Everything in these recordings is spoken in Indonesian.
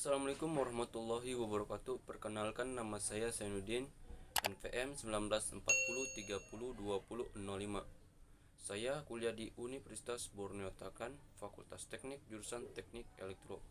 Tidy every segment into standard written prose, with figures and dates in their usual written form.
Assalamualaikum warahmatullahi wabarakatuh. Perkenalkan, nama saya Zainuddin, NPM 1940302005. Saya kuliah di Universitas Borneo Takan, Fakultas Teknik, jurusan Teknik Elektro.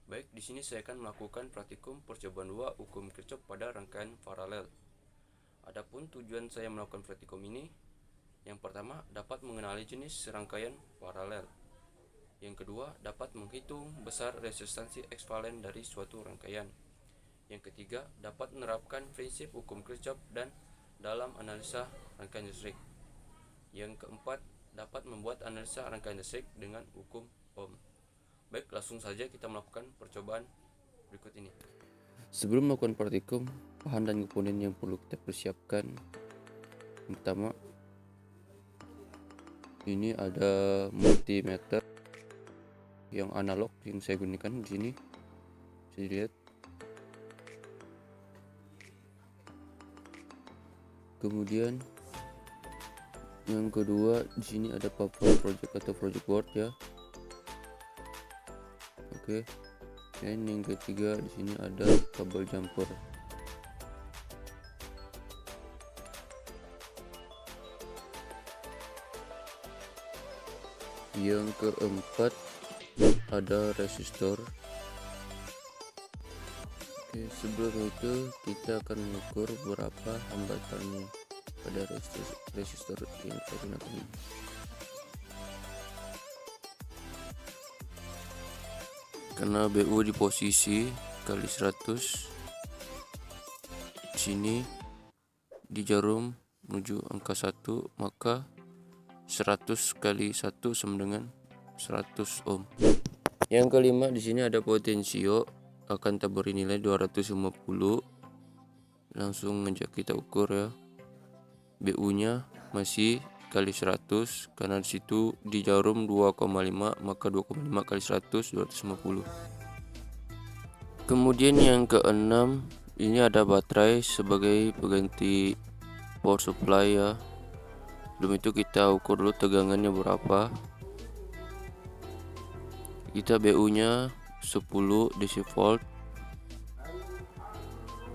Baik, di sini saya akan melakukan praktikum percobaan 2 hukum Kirchhoff pada rangkaian paralel. Adapun tujuan saya melakukan praktikum ini, yang pertama dapat mengenali jenis rangkaian paralel. Yang kedua, dapat menghitung besar resistansi ekvivalen dari suatu rangkaian. Yang ketiga, dapat menerapkan prinsip hukum Kirchhoff dan dalam analisa rangkaian listrik. Yang keempat, dapat membuat analisa rangkaian listrik dengan hukum Ohm. Baik, langsung saja kita melakukan percobaan berikut ini. Sebelum melakukan praktikum, bahan dan komponen yang perlu kita persiapkan. Yang pertama, ini ada multimeter yang analog yang saya gunakan di sini, bisa dilihat. Kemudian yang kedua, di sini ada power project atau project board ya. Oke. Dan yang ketiga, di sini ada kabel jumper. Yang keempat, ada resistor. Oke, sebelum itu kita akan mengukur berapa hambatannya pada resistor yang kita gunakan ini. Karena BU di posisi kali 100, di sini di jarum menuju angka 1, maka 100 kali 1 sama dengan 100 ohm. Yang kelima, di sini ada potensio, akan taburi nilai 250. Langsung aja kita ukur ya. BU-nya masih kali 100, karena di situ di jarum 2,5, maka 2,5 kali 100 250. Kemudian yang keenam, ini ada baterai sebagai pengganti power supply ya. Sebelum itu kita ukur dulu tegangannya berapa. Kita BU-nya 10 dV,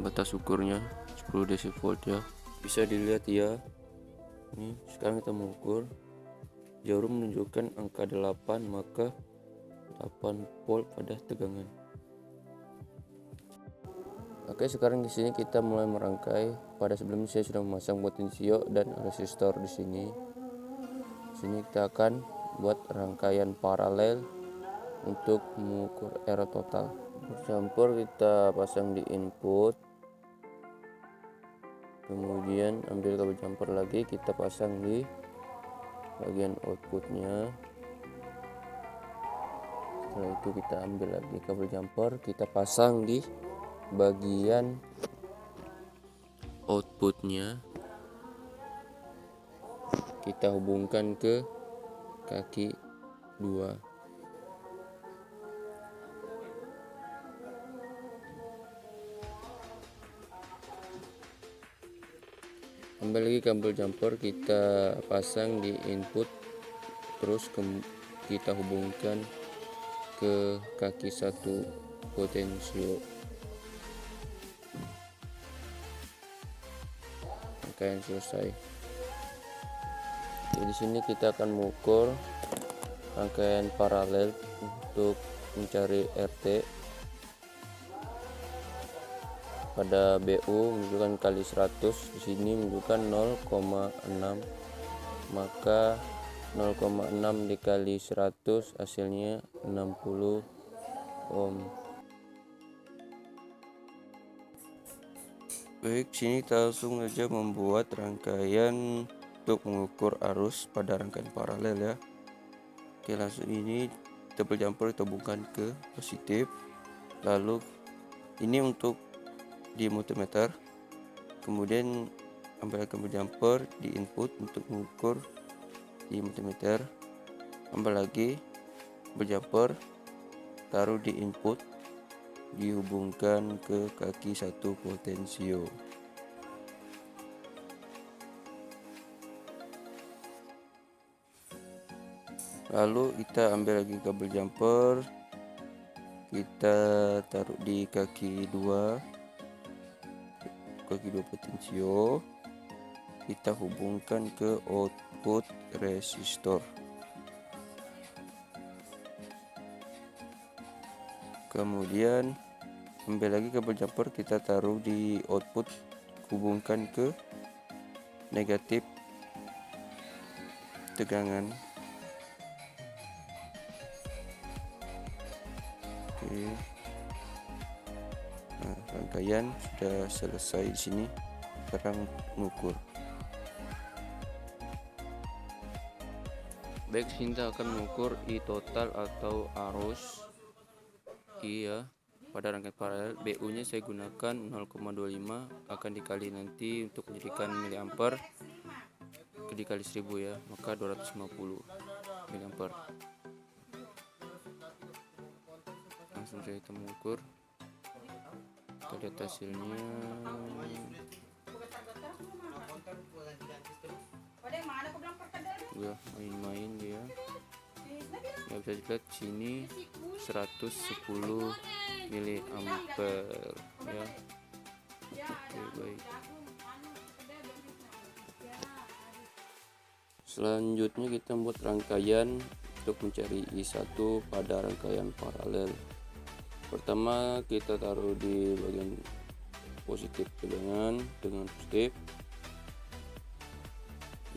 batas ukurnya 10 dV ya, bisa dilihat ya. Ini sekarang kita mengukur, jarum menunjukkan angka 8, maka 8 volt pada tegangan. Oke, sekarang di sini kita mulai merangkai. Pada sebelumnya saya sudah memasang potensio dan resistor di sini. Di sini kita akan buat rangkaian paralel untuk mengukur error total. Campur kita pasang di input, kemudian ambil kabel jumper lagi, kita pasang di bagian outputnya. Setelah itu kita ambil lagi kabel jumper, kita pasang di bagian outputnya, kita hubungkan ke kaki 2. Ambil lagi kabel jumper, kita pasang di input, terus kita hubungkan ke kaki 1 potensio. Rangkaian selesai. Di sini kita akan mengukur rangkaian paralel untuk mencari RT. Pada BU menunjukkan kali 100, di sini menunjukkan 0,6, maka 0,6 dikali 100 hasilnya 60 ohm. Baik, sini kita langsung aja membuat rangkaian untuk mengukur arus pada rangkaian paralel ya. Oke, langsung ini kabel jumper kita hubungkan ke positif, lalu ini untuk di multimeter, kemudian ambil kabel jumper di input untuk mengukur di multimeter, ambil lagi kabel jumper, taruh di input, dihubungkan ke kaki 1 potensio. Lalu kita ambil lagi kabel jumper, kita taruh di kaki 2 potensio, kita hubungkan ke output resistor. Kemudian ambil lagi kabel jumper, kita taruh di output, hubungkan ke negatif tegangan. Oke. Nah, rangkaian sudah selesai di sini. Sekarang mengukur. Baik, sini kita akan mengukur I total atau arus I ya. Pada rangkaian paralel, BU nya saya gunakan 0,25 akan dikali nanti untuk menjadikan miliampere dikali 1000 ya, maka 250 miliampere. Langsung saja kita mengukur, kita lihat hasilnya. Ya, main-main dia ya, bisa dilihat sini 110 miliampere ya. Oke, baik. Selanjutnya kita membuat rangkaian untuk mencari I1 pada rangkaian paralel. Pertama kita taruh di bagian positif tegangan dengan positif,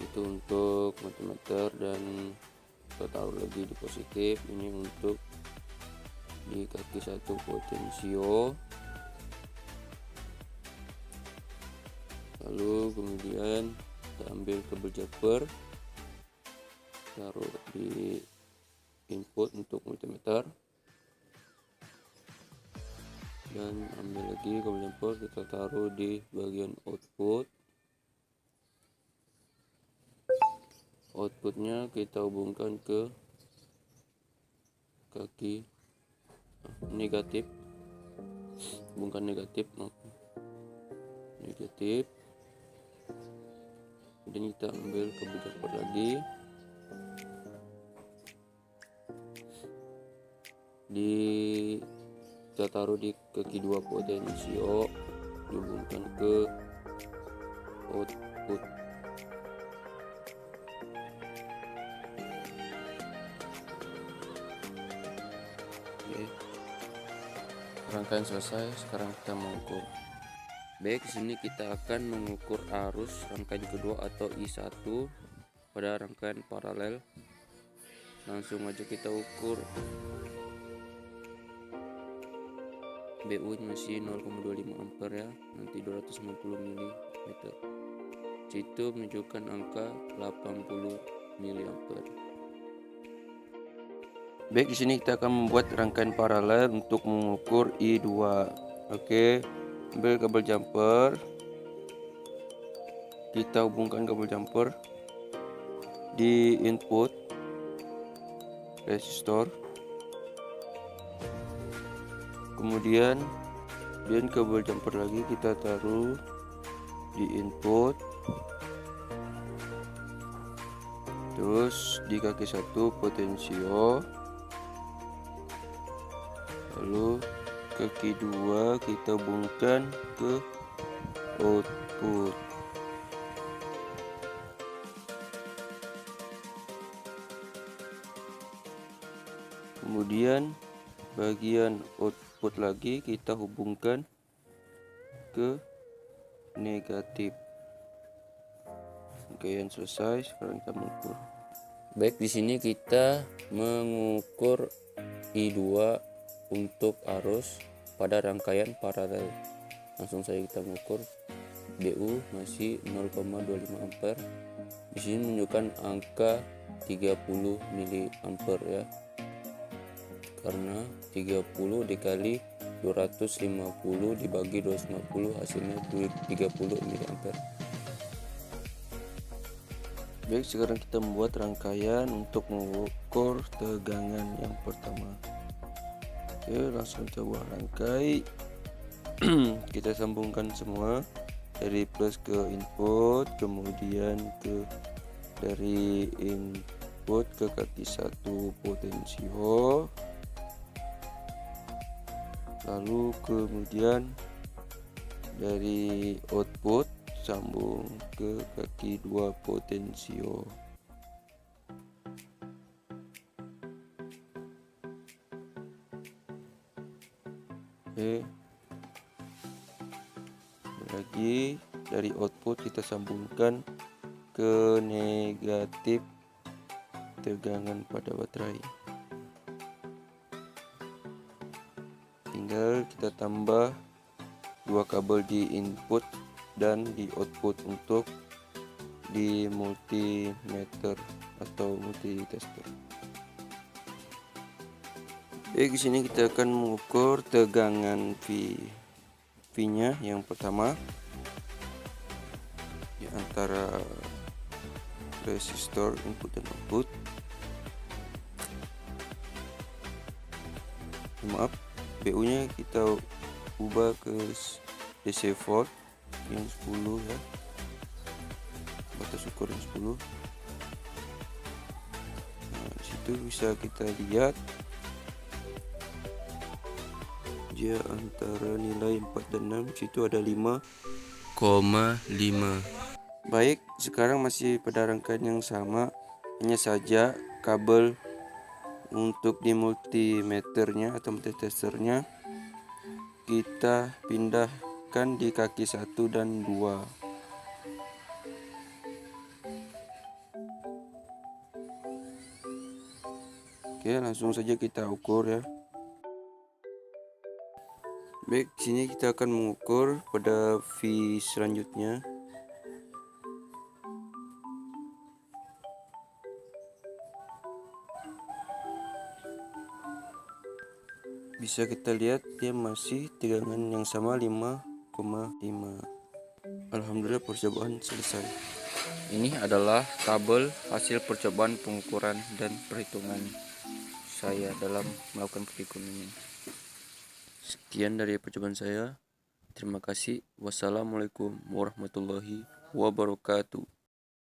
itu untuk multimeter, dan kita taruh lagi di positif, ini untuk di kaki 1 potensio. Lalu kemudian kita ambil kabel jumper, taruh di input untuk multimeter, dan ambil lagi kabel jumper, kita taruh di bagian output. Outputnya kita hubungkan ke kaki negatif, hubungkan negatif, dan kita ambil kabel jumper lagi, kita taruh di kaki 2 potensio, dihubungkan ke output. Oke, rangkaian selesai. Sekarang kita mengukur. Baik, di sini kita akan mengukur arus rangkaian kedua atau I1 pada rangkaian paralel. Langsung aja kita ukur. BU masih 0,25 ampere ya, nanti 250 mm. Situ menunjukkan angka 80 miliampere. Baik, di sini kita akan membuat rangkaian paralel untuk mengukur I2. Oke, ambil kabel jumper, kita hubungkan kabel jumper di input resistor. Kemudian kabel jumper lagi kita taruh di input, terus di kaki 1 potensio, lalu kaki 2 kita hubungkan ke output. Kemudian bagian output lagi kita hubungkan ke negatif. Rangkaian selesai. Sekarang kita mengukur. Baik, di sini kita mengukur I2 untuk arus pada rangkaian paralel. Langsung saja kita mengukur. BU masih 0,25 ampere. Di sini menunjukkan angka 30 miliampere ya. Karena 30 dikali 250 dibagi 250 hasilnya 30 miliampere. Baik, sekarang kita membuat rangkaian untuk mengukur tegangan yang pertama. Oke, langsung kita buat rangkai. Kita sambungkan semua dari plus ke input, kemudian dari input ke kaki 1 potensio, lalu kemudian dari output sambung ke kaki 2 potensio. Oke, lagi dari output kita sambungkan ke negatif tegangan pada baterai. Tinggal kita tambah 2 kabel di input dan di output untuk di multimeter atau multitester. Di sini kita akan mengukur tegangan V-nya yang pertama di antara resistor input dan output. Maaf, BU-nya kita ubah ke DC volt yang 10 ya, batas ukur yang 10. Nah, disitu bisa kita lihat dia antara nilai 4 dan 6, situ ada 5,5. Baik, sekarang masih pada rangkaian yang sama, hanya saja kabel untuk di multimeternya atau multitesternya kita pindahkan di kaki 1 dan 2. Oke, langsung saja kita ukur ya. Baik, sini kita akan mengukur pada V selanjutnya. Bisa kita lihat dia masih tegangan yang sama 5,5. Alhamdulillah percobaan selesai. Ini adalah tabel hasil percobaan pengukuran dan perhitungan saya dalam melakukan praktikum ini. Sekian dari percobaan saya. Terima kasih. Wassalamualaikum warahmatullahi wabarakatuh.